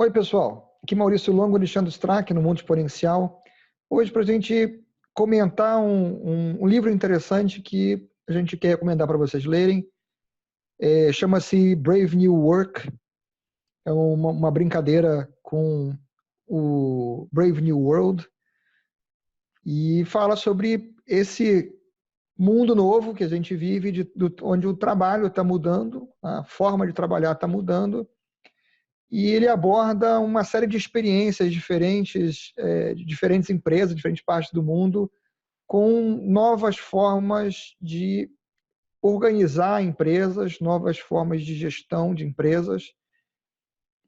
Oi, pessoal. Aqui Maurício Longo, Alexandre Strack, no Mundo Exponencial. Hoje, para a gente comentar um livro interessante que a gente quer recomendar para vocês lerem. Chama-se Brave New Work. É uma brincadeira com o Brave New World e fala sobre esse mundo novo que a gente vive, onde o trabalho está mudando, a forma de trabalhar está mudando. E ele aborda uma série de experiências diferentes, de diferentes empresas, diferentes partes do mundo, com novas formas de organizar empresas, novas formas de gestão de empresas.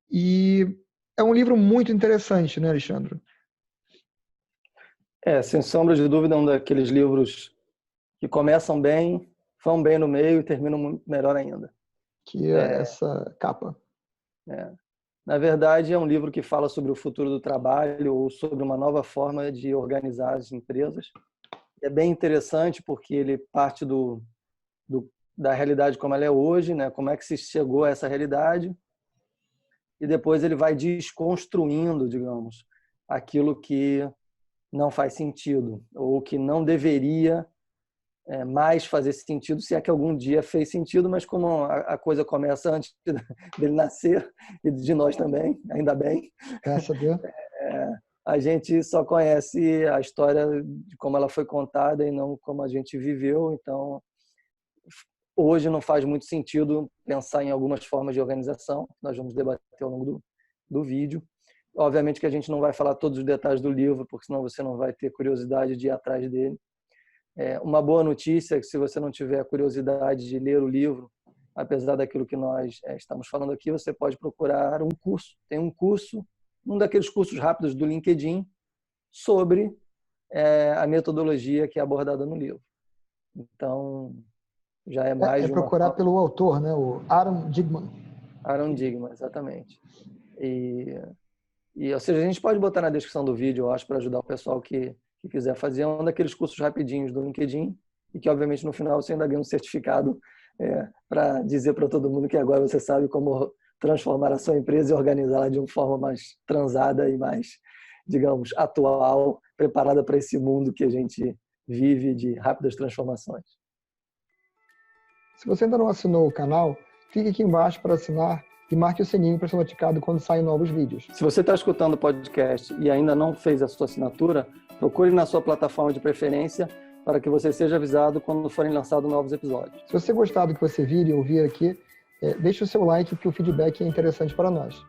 E é um livro muito interessante, né, Alexandre? Sem sombra de dúvida, é um daqueles livros que começam bem, vão bem no meio e terminam muito melhor ainda. Que é essa capa. Na verdade, é um livro que fala sobre o futuro do trabalho ou sobre uma nova forma de organizar as empresas. É bem interessante porque ele parte da realidade como ela é hoje, né? Como é que se chegou a essa realidade, e depois ele vai desconstruindo, digamos, aquilo que não faz sentido ou que não deveria mais fazer sentido, se é que algum dia fez sentido, mas como a coisa começa antes dele nascer e de nós também, ainda bem, Graças a Deus. a gente só conhece a história de como ela foi contada e não como a gente viveu. Então, hoje não faz muito sentido pensar em algumas formas de organização. Nós vamos debater ao longo do vídeo. Obviamente que a gente não vai falar todos os detalhes do livro, porque senão você não vai ter curiosidade de ir atrás dele. Uma boa notícia é que, se você não tiver curiosidade de ler o livro, apesar daquilo que nós estamos falando aqui, você pode procurar um curso. Tem um curso, um daqueles cursos rápidos do LinkedIn, sobre a metodologia que é abordada no livro. Então, já é mais de uma procurar pelo autor, né? O Aaron Dignan. Aaron Dignan, exatamente. Ou seja, a gente pode botar na descrição do vídeo, eu acho, para ajudar o pessoal que quiser fazer um daqueles cursos rapidinhos do LinkedIn, e que, obviamente, no final você ainda ganha um certificado para dizer para todo mundo que agora você sabe como transformar a sua empresa e organizá-la de uma forma mais transada e mais, digamos, atual, preparada para esse mundo que a gente vive de rápidas transformações. Se você ainda não assinou o canal, clique aqui embaixo para assinar e marque o sininho para ser notificado quando saem novos vídeos. Se você está escutando o podcast e ainda não fez a sua assinatura, procure na sua plataforma de preferência para que você seja avisado quando forem lançados novos episódios. Se você gostar do que você vir e ouvir aqui, deixe o seu like, que o feedback é interessante para nós.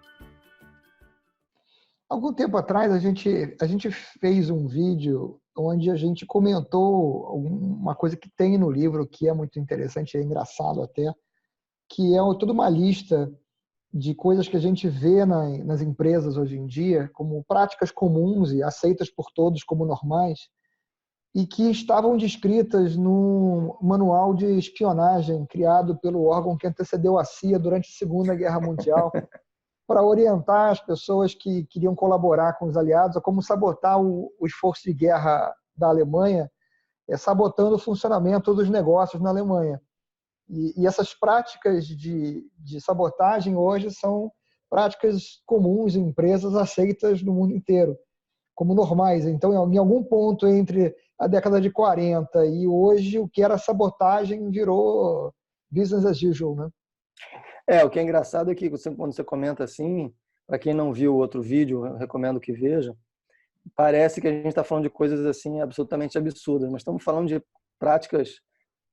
Algum tempo atrás, a gente fez um vídeo onde a gente comentou uma coisa que tem no livro que é muito interessante, é engraçado até, que é toda uma lista de coisas que a gente vê nas empresas hoje em dia como práticas comuns e aceitas por todos como normais, e que estavam descritas no manual de espionagem criado pelo órgão que antecedeu a CIA durante a Segunda Guerra Mundial, para orientar as pessoas que queriam colaborar com os aliados a como sabotar o esforço de guerra da Alemanha, sabotando o funcionamento dos negócios na Alemanha. E essas práticas de sabotagem hoje são práticas comuns em empresas aceitas no mundo inteiro, como normais. Então, em algum ponto entre a década de 40 e hoje, o que era sabotagem virou business as usual, né? O que é engraçado é que quando você comenta assim, para quem não viu o outro vídeo, eu recomendo que veja, parece que a gente está falando de coisas assim absolutamente absurdas, mas estamos falando de práticas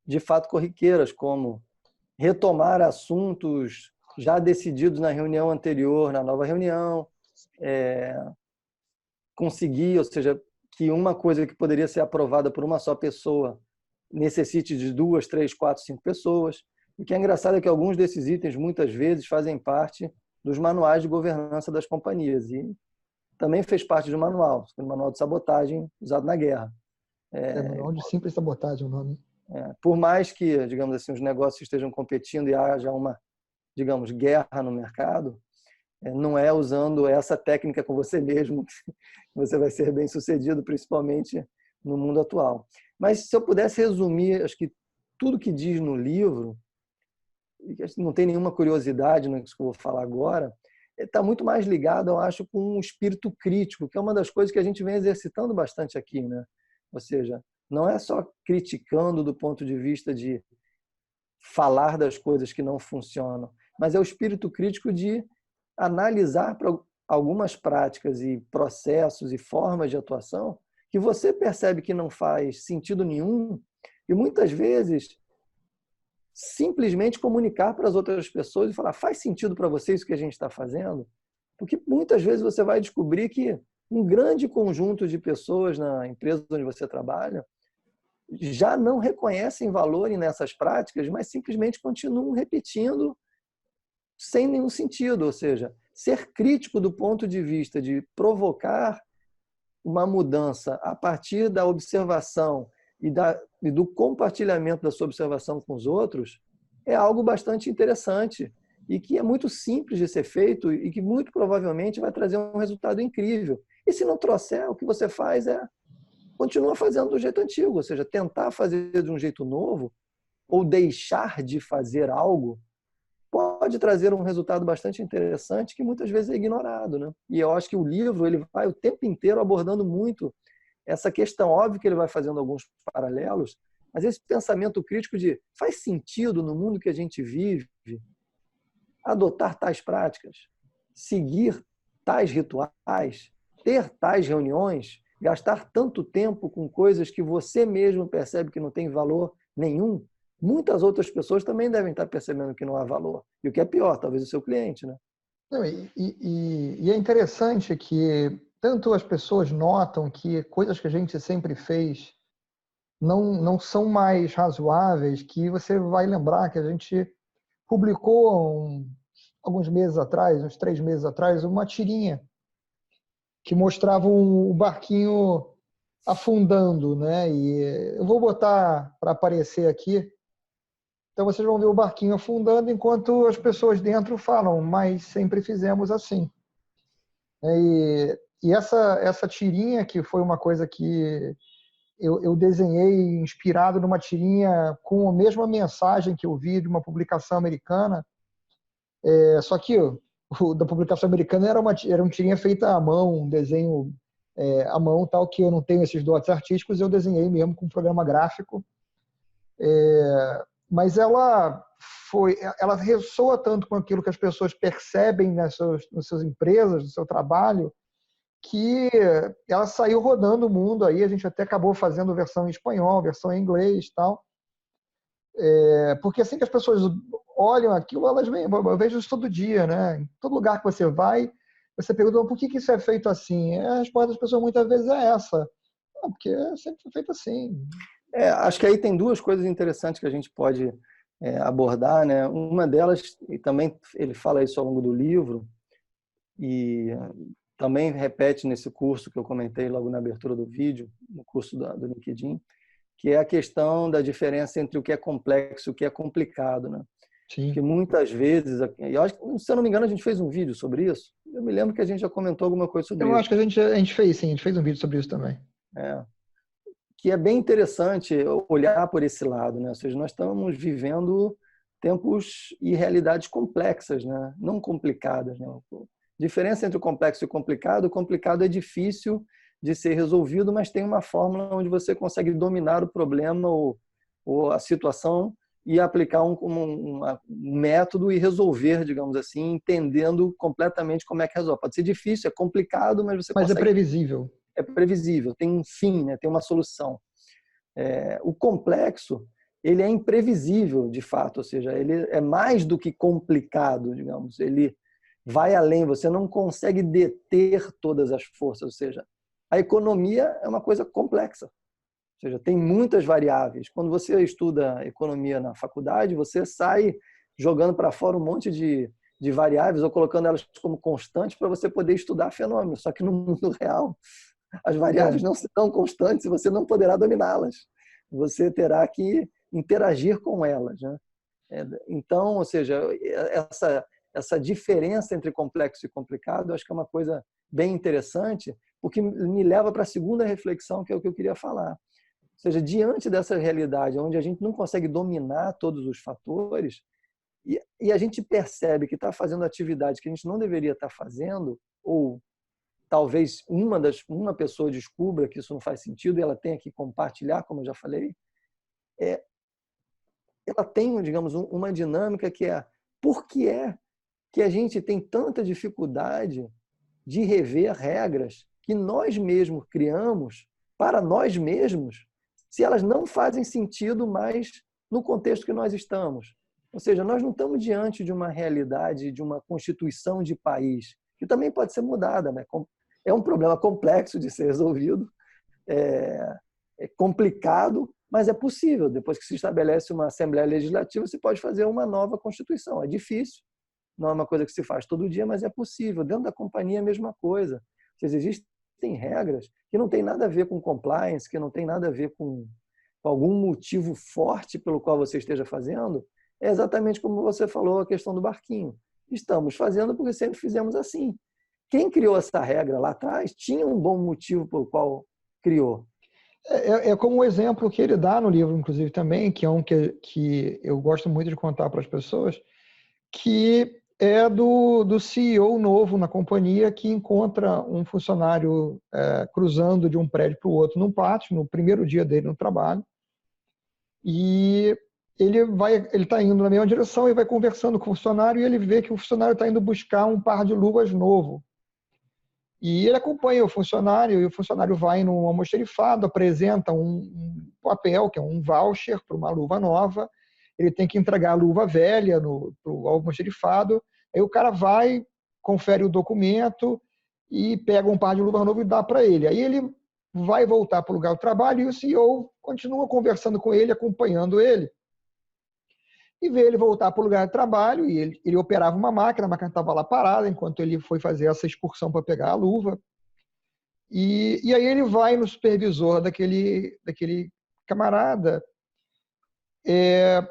de fato corriqueiras, como retomar assuntos já decididos na reunião anterior, na nova reunião, conseguir, ou seja, que uma coisa que poderia ser aprovada por uma só pessoa necessite de 2, 3, 4, 5 pessoas. O que é engraçado é que alguns desses itens, muitas vezes, fazem parte dos manuais de governança das companhias, e também fez parte do manual de sabotagem usado na guerra. Manual de simples sabotagem é o nome. Por mais que, digamos assim, os negócios estejam competindo e haja uma, digamos, guerra no mercado, não é usando essa técnica com você mesmo que você vai ser bem sucedido, principalmente no mundo atual. Mas, se eu pudesse resumir, acho que tudo que diz no livro, não tem nenhuma curiosidade no que eu vou falar agora, está muito mais ligado, eu acho, com o espírito crítico, que é uma das coisas que a gente vem exercitando bastante aqui, né? Ou seja, não é só criticando do ponto de vista de falar das coisas que não funcionam, mas é o espírito crítico de analisar algumas práticas e processos e formas de atuação que você percebe que não faz sentido nenhum e muitas vezes simplesmente comunicar para as outras pessoas e falar, faz sentido para você isso que a gente está fazendo? Porque muitas vezes você vai descobrir que um grande conjunto de pessoas na empresa onde você trabalha já não reconhecem valor nessas práticas, mas simplesmente continuam repetindo sem nenhum sentido. Ou seja, ser crítico do ponto de vista de provocar uma mudança a partir da observação e do compartilhamento da sua observação com os outros é algo bastante interessante e que é muito simples de ser feito e que muito provavelmente vai trazer um resultado incrível. E se não trouxer, o que você faz é continua fazendo do jeito antigo, ou seja, tentar fazer de um jeito novo ou deixar de fazer algo pode trazer um resultado bastante interessante que muitas vezes é ignorado, né? E eu acho que o livro ele vai o tempo inteiro abordando muito essa questão. Óbvio que ele vai fazendo alguns paralelos, mas esse pensamento crítico de faz sentido no mundo que a gente vive adotar tais práticas, seguir tais rituais, ter tais reuniões, gastar tanto tempo com coisas que você mesmo percebe que não tem valor nenhum. Muitas outras pessoas também devem estar percebendo que não há valor. E o que é pior, talvez o seu cliente, né? Não, e é interessante que tanto as pessoas notam que coisas que a gente sempre fez não são mais razoáveis, que você vai lembrar que a gente publicou alguns meses atrás, uns 3 meses atrás, uma tirinha que mostrava o barquinho afundando, né? E eu vou botar para aparecer aqui. Então vocês vão ver o barquinho afundando enquanto as pessoas dentro falam, mas sempre fizemos assim. E essa tirinha, que foi uma coisa que eu desenhei inspirado numa tirinha com a mesma mensagem que eu vi de uma publicação americana, só que o da publicação americana era uma tirinha feita à mão, um desenho à mão, tal, que eu não tenho esses dotes artísticos, eu desenhei mesmo com um programa gráfico. Mas ela ressoa tanto com aquilo que as pessoas percebem nas suas empresas, no seu trabalho, que ela saiu rodando o mundo aí. A gente até acabou fazendo versão em espanhol, versão em inglês e tal. Porque assim que as pessoas olham aquilo, elas veem, eu vejo isso todo dia, né? Em todo lugar que você vai, você pergunta por que isso é feito assim? A resposta das pessoas muitas vezes é essa. Não, porque sempre foi feito assim. Acho que aí tem duas coisas interessantes que a gente pode abordar, né? Uma delas, e também ele fala isso ao longo do livro, e também repete nesse curso que eu comentei logo na abertura do vídeo, no curso do LinkedIn, que é a questão da diferença entre o que é complexo e o que é complicado, né? Sim. Que muitas vezes, eu acho que, se eu não me engano, a gente fez um vídeo sobre isso. Eu me lembro que a gente já comentou alguma coisa sobre isso. Eu acho que a gente fez, sim, a gente fez um vídeo sobre isso também. Que é bem interessante olhar por esse lado, né? Ou seja, nós estamos vivendo tempos e realidades complexas, né? Não complicadas, né? A diferença entre o complexo e o complicado é difícil de ser resolvido, mas tem uma fórmula onde você consegue dominar o problema ou a situação e aplicar um método e resolver, digamos assim, entendendo completamente como é que resolve. Pode ser difícil, é complicado, mas você consegue. Mas é previsível. É previsível, tem um fim, né? Tem uma solução. O complexo, ele é imprevisível, de fato, ou seja, ele é mais do que complicado, digamos. Ele vai além, você não consegue deter todas as forças, ou seja, a economia é uma coisa complexa. Ou seja, tem muitas variáveis. Quando você estuda economia na faculdade, você sai jogando para fora um monte de variáveis ou colocando elas como constantes para você poder estudar fenômenos. Só que no mundo real, as variáveis não serão constantes e você não poderá dominá-las. Você terá que interagir com elas, né? Então, ou seja, essa diferença entre complexo e complicado, eu acho que é uma coisa bem interessante, porque me leva para a segunda reflexão, que é o que eu queria falar. Ou seja, diante dessa realidade, onde a gente não consegue dominar todos os fatores, E a gente percebe que está fazendo atividade que a gente não deveria estar fazendo, ou talvez uma pessoa descubra que isso não faz sentido e ela tenha que compartilhar, como eu já falei, ela tem, digamos, uma dinâmica que é por que é que a gente tem tanta dificuldade de rever regras que nós mesmos criamos para nós mesmos, se elas não fazem sentido mais no contexto que nós estamos. Ou seja, nós não estamos diante de uma realidade, de uma constituição de país, que também pode ser mudada, né? É um problema complexo de ser resolvido, é complicado, mas é possível. Depois que se estabelece uma Assembleia Legislativa, se pode fazer uma nova Constituição. É difícil, não é uma coisa que se faz todo dia, mas é possível. Dentro da companhia é a mesma coisa. Ou seja, existem regras que não tem nada a ver com compliance, que não tem nada a ver com algum motivo forte pelo qual você esteja fazendo. É exatamente como você falou, a questão do barquinho. Estamos fazendo porque sempre fizemos assim. Quem criou essa regra lá atrás tinha um bom motivo pelo qual criou. É como o exemplo que ele dá no livro, inclusive, também, que é um que eu gosto muito de contar para as pessoas, que é do CEO novo na companhia que encontra um funcionário cruzando de um prédio para o outro num pátio, no primeiro dia dele no trabalho, e ele está indo na mesma direção e vai conversando com o funcionário e ele vê que o funcionário está indo buscar um par de luvas novo. E ele acompanha o funcionário e o funcionário vai no almoxarifado, apresenta um papel, que é um voucher para uma luva nova. Ele tem que entregar a luva velha para o almoxarifado. Aí o cara vai, confere o documento e pega um par de luva novo e dá para ele. Aí ele vai voltar para o lugar do trabalho e o CEO continua conversando com ele, acompanhando ele. E vê ele voltar para o lugar de trabalho, e ele operava uma máquina, a máquina estava lá parada, enquanto ele foi fazer essa excursão para pegar a luva. E aí ele vai no supervisor daquele camarada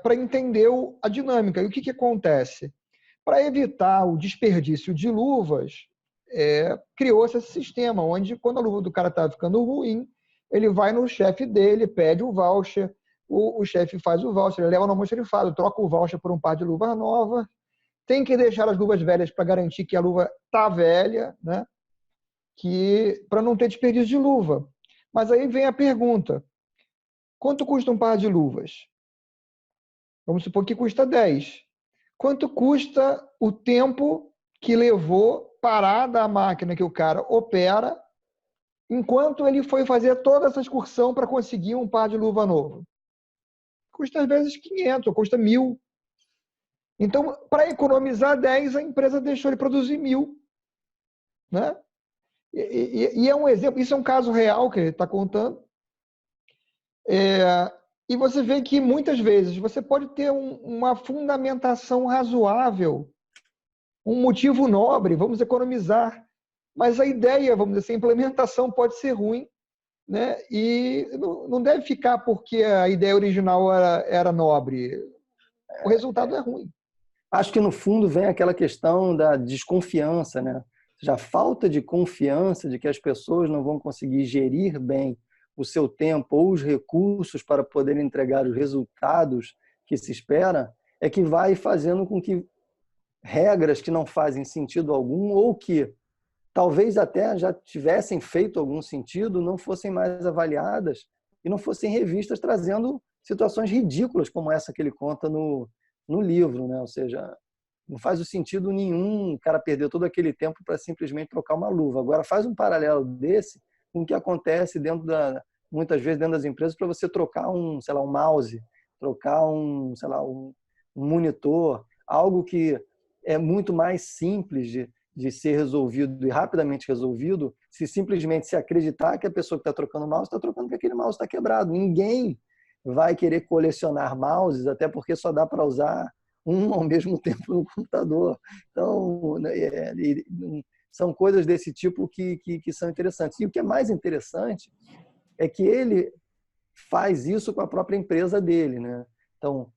para entender a dinâmica. E o que acontece? Para evitar o desperdício de luvas, criou-se esse sistema, onde quando a luva do cara estava ficando ruim, ele vai no chefe dele, pede o voucher, o chefe faz o voucher, ele leva no almoxarifado, troca o voucher por um par de luvas nova, tem que deixar as luvas velhas para garantir que a luva está velha, né? Para não ter desperdício de luva. Mas aí vem a pergunta, quanto custa um par de luvas? Vamos supor que custa 10. Quanto custa o tempo que levou parada a máquina que o cara opera enquanto ele foi fazer toda essa excursão para conseguir um par de luva novo? Custa às vezes 500 ou custa 1.000. Então, para economizar 10, a empresa deixou ele produzir 1.000. Né? E é um exemplo, isso é um caso real que ele está contando. E você vê que muitas vezes você pode ter uma fundamentação razoável, um motivo nobre, vamos economizar, mas a ideia, vamos dizer assim, a implementação pode ser ruim, né? E não deve ficar porque a ideia original era nobre. O resultado é ruim. Acho que no fundo vem aquela questão da desconfiança, né? Já falta de confiança de que as pessoas não vão conseguir gerir bem o seu tempo ou os recursos para poder entregar os resultados que se espera, é que vai fazendo com que regras que não fazem sentido algum ou que talvez até já tivessem feito algum sentido não fossem mais avaliadas e não fossem revistas, trazendo situações ridículas como essa que ele conta no livro, né? Ou seja, não faz o sentido nenhum o cara perder todo aquele tempo para simplesmente trocar uma luva. Agora, faz um paralelo desse com o que acontece muitas vezes dentro das empresas para você trocar um mouse, trocar um monitor, algo que é muito mais simples de ser resolvido e rapidamente resolvido, se simplesmente se acreditar que a pessoa que está trocando o mouse está trocando porque aquele mouse está quebrado. Ninguém vai querer colecionar mouses, até porque só dá para usar um ao mesmo tempo no computador. Então, são coisas desse tipo que são interessantes. E o que é mais interessante é que ele faz isso com a própria empresa dele, né? Então,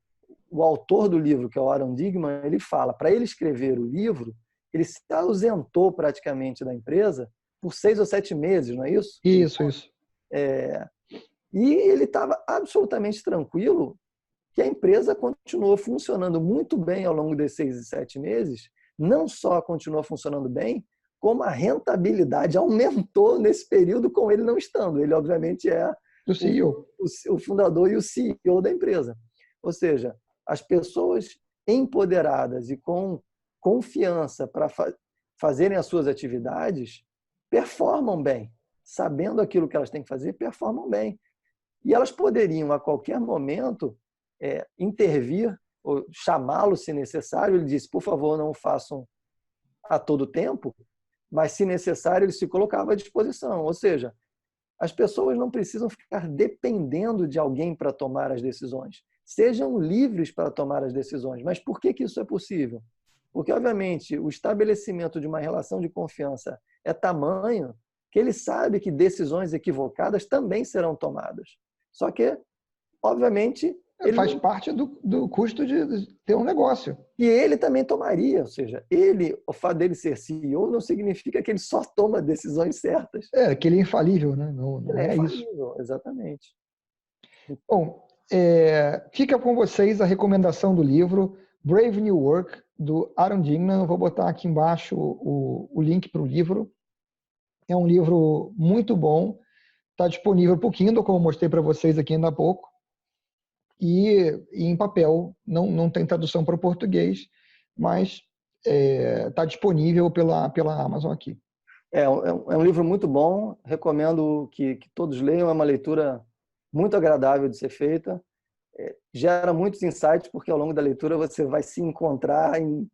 o autor do livro, que é o Aaron Dignan, ele fala, para ele escrever o livro, ele se ausentou praticamente da empresa por 6 ou 7 meses, não é isso? Isso. E ele estava absolutamente tranquilo que a empresa continuou funcionando muito bem ao longo desses 6 e 7 meses, não só continuou funcionando bem, como a rentabilidade aumentou nesse período com ele não estando. Ele, obviamente, é Do CEO. o fundador e o CEO da empresa. Ou seja, as pessoas empoderadas e com confiança para fazerem as suas atividades performam bem. Sabendo aquilo que elas têm que fazer, performam bem. E elas poderiam, a qualquer momento, intervir ou chamá-lo se necessário. Ele disse, por favor, não o façam a todo tempo, mas se necessário, ele se colocava à disposição. Ou seja, as pessoas não precisam ficar dependendo de alguém para tomar as decisões. Sejam livres para tomar as decisões. Mas por que isso é possível? Porque, obviamente, o estabelecimento de uma relação de confiança é tamanho que ele sabe que decisões equivocadas também serão tomadas. Só que, obviamente, ele faz parte do custo de ter um negócio. E ele também tomaria, ou seja, o fato dele ser CEO não significa que ele só toma decisões certas. Que ele é infalível, né? Não é isso. Exatamente. Bom, fica com vocês a recomendação do livro Brave New Work, do Aaron Dignan. Eu vou botar aqui embaixo o link para o livro. É um livro muito bom. Está disponível para o Kindle, como eu mostrei para vocês aqui ainda há pouco. E em papel, não tem tradução para o português, mas está disponível pela Amazon aqui. É um livro muito bom, recomendo que todos leiam, é uma leitura muito agradável de ser feita, gera muitos insights, porque ao longo da leitura você vai se encontrar em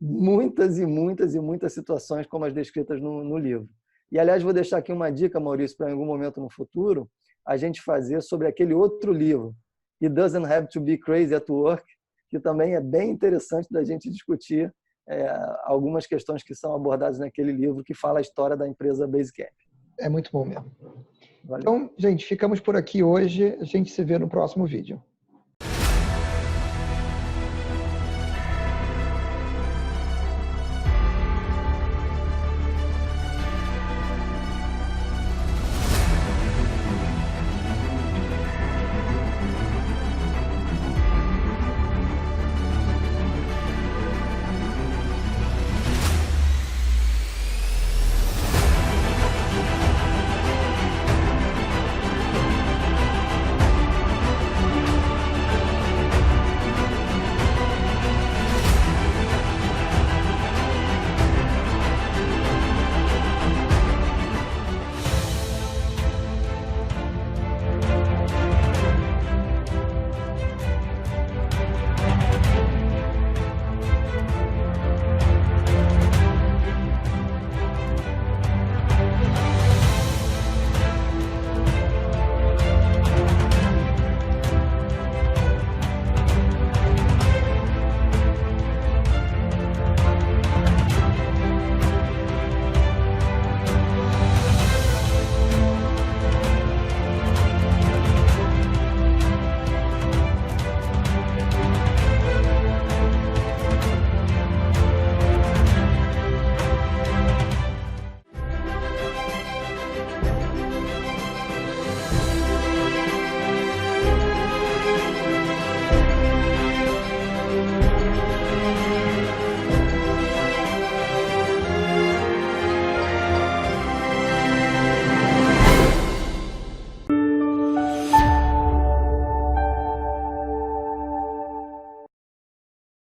muitas e muitas e muitas situações como as descritas no livro. E, aliás, vou deixar aqui uma dica, Maurício, para em algum momento no futuro, a gente fazer sobre aquele outro livro, It Doesn't Have to Be Crazy at Work, que também é bem interessante da gente discutir algumas questões que são abordadas naquele livro que fala a história da empresa Basecamp. É muito bom mesmo. Valeu. Então, gente, ficamos por aqui hoje. A gente se vê no próximo vídeo.